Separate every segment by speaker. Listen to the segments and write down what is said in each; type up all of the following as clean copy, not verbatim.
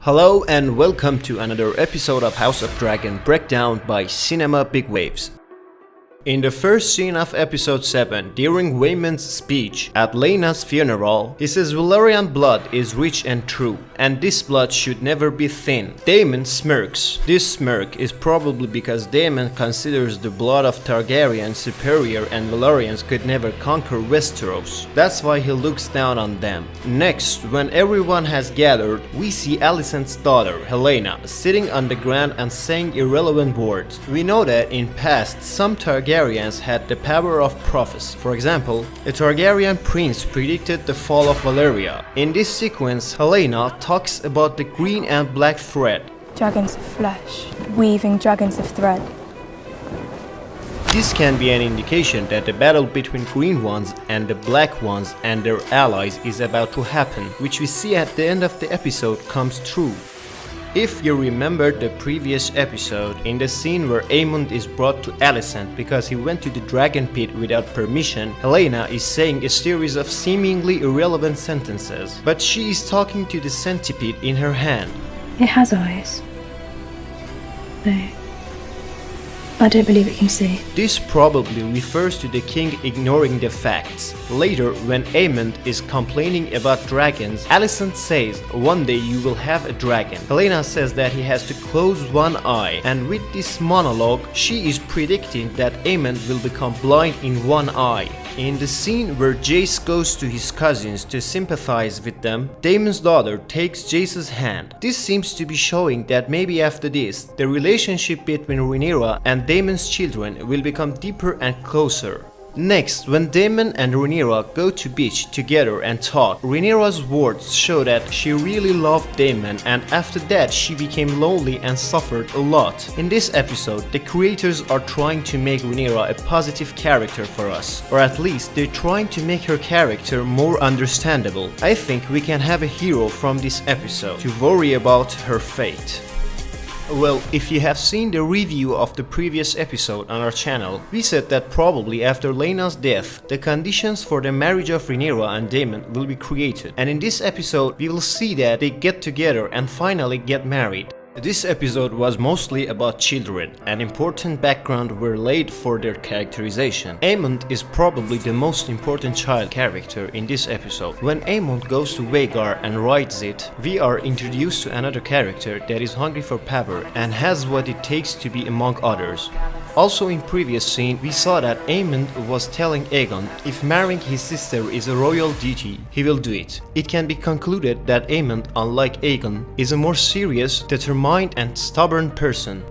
Speaker 1: Hello and welcome to another episode of House of Dragon Breakdown by CinemaBigWaves. In the first scene of episode 7, during Waymond's speech at Lana's funeral, he says Valyrian blood is rich and true, and this blood should never be thin. Daemon smirks. This smirk is probably because Daemon considers the blood of Targaryen superior and Valyrians could never conquer Westeros. That's why he looks down on them. Next, when everyone has gathered, we see Alicent's daughter, Helaena, sitting on the ground and saying irrelevant words. We know that in past, some Targaryens had the power of prophecy. For example, a Targaryen prince predicted the fall of Valyria. In this sequence, Helaena talks about the green and black thread.
Speaker 2: Dragons of flesh, weaving dragons of thread.
Speaker 1: This can be an indication that the battle between green ones and the black ones and their allies is about to happen, which we see at the end of the episode comes true. If you remember the previous episode, in the scene where Aemond is brought to Alicent because he went to the dragon pit without permission, Helaena is saying a series of seemingly irrelevant sentences, but she is talking to the centipede in her hand.
Speaker 2: It has eyes. No. I don't believe it can see.
Speaker 1: This probably refers to the king ignoring the facts. Later, when Aemond is complaining about dragons, Alicent says, "One day you will have a dragon." Helaena says that he has to close one eye, and with this monologue, she is predicting that Aemond will become blind in one eye. In the scene where Jace goes to his cousins to sympathize with them, Daemon's daughter takes Jace's hand. This seems to be showing that maybe after this, the relationship between Rhaenyra and Daemon's children will become deeper and closer. Next, when Daemon and Rhaenyra go to beach together and talk, Rhaenyra's words show that she really loved Daemon, and after that she became lonely and suffered a lot. In this episode, the creators are trying to make Rhaenyra a positive character for us, or at least they're trying to make her character more understandable. I think we can have a hero from this episode to worry about her fate. Well, if you have seen the review of the previous episode on our channel, we said that probably after Lana's death, the conditions for the marriage of Rhaenyra and Daemon will be created, and in this episode we will see that they get together and finally get married. This episode was mostly about children, and important background were laid for their characterization. Aemond is probably the most important child character in this episode. When Aemond goes to Vhagar and rides it, we are introduced to another character that is hungry for power and has what it takes to be among others. Also in previous scene, we saw that Aemond was telling Aegon if marrying his sister is a royal duty, he will do it. It can be concluded that Aemond, unlike Aegon, is a more serious, determined and stubborn person.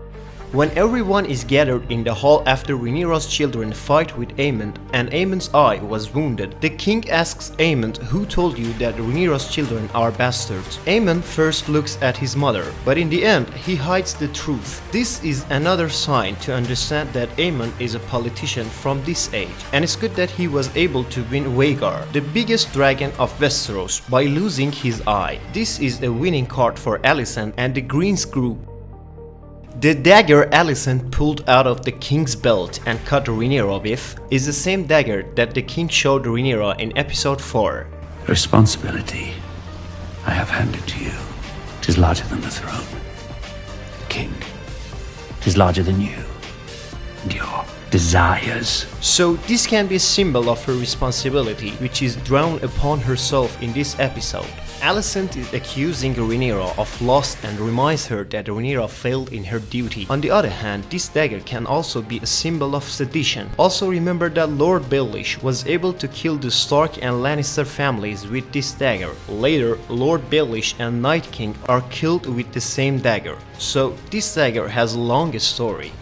Speaker 1: When everyone is gathered in the hall after Rhaenyra's children fight with Aemond and Aemond's eye was wounded, the king asks Aemond who told you that Rhaenyra's children are bastards. Aemond first looks at his mother, but in the end he hides the truth. This is another sign to understand that Aemond is a politician from this age, and it's good that he was able to win Vhagar, the biggest dragon of Westeros, by losing his eye. This is a winning card for Alicent and the Greens group. The dagger Alicent pulled out of the king's belt and cut Rhaenyra with is the same dagger that the king showed Rhaenyra in episode 4.
Speaker 3: Responsibility I have handed to you. 'Tis larger than the throne. King, 'tis larger than you and your desires.
Speaker 1: So this can be a symbol of her responsibility, which is drawn upon herself in this episode. Alicent is accusing Rhaenyra of lust and reminds her that Rhaenyra failed in her duty. On the other hand, this dagger can also be a symbol of sedition. Also remember that Lord Baelish was able to kill the Stark and Lannister families with this dagger. Later, Lord Baelish and Night King are killed with the same dagger. So this dagger has a longer story.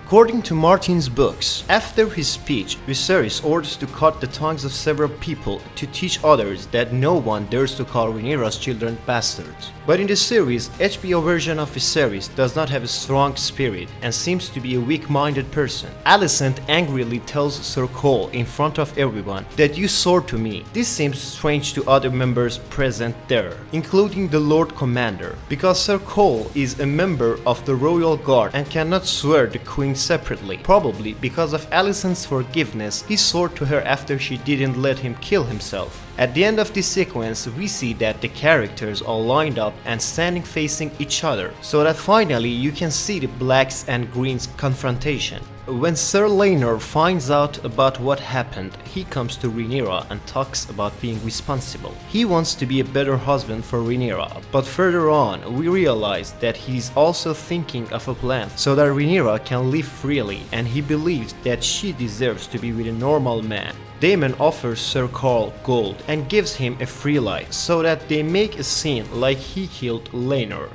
Speaker 1: According to Martin's books, after his speech, Viserys orders to cut the tongues of several people to teach others that no one dares to call Rhaenyra's children bastards. But in the series, HBO version of Viserys does not have a strong spirit and seems to be a weak-minded person. Alicent angrily tells Sir Cole in front of everyone that you swore to me. This seems strange to other members present there, including the Lord Commander, because Sir Cole is a member of the Royal Guard and cannot swear the Queen's separately. Probably because of Alicent's forgiveness, he swore to her after she didn't let him kill himself. At the end of this sequence, we see that the characters are lined up and standing facing each other, so that finally you can see the blacks and greens confrontation. When Sir Laenor finds out about what happened, he comes to Rhaenyra and talks about being responsible. He wants to be a better husband for Rhaenyra, but further on we realize that he's also thinking of a plan so that Rhaenyra can live freely, and he believes that she deserves to be with a normal man. Daemon offers Sir Carl gold and gives him a free life so that they make a scene like he killed Laenor.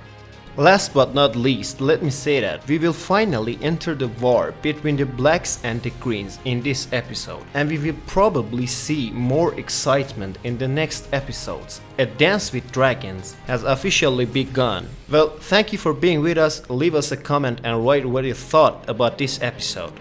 Speaker 1: Last but not least, let me say that we will finally enter the war between the blacks and the greens in this episode, and we will probably see more excitement in the next episodes. A Dance with Dragons has officially begun. Well, thank you for being with us. Leave us a comment and write what you thought about this episode.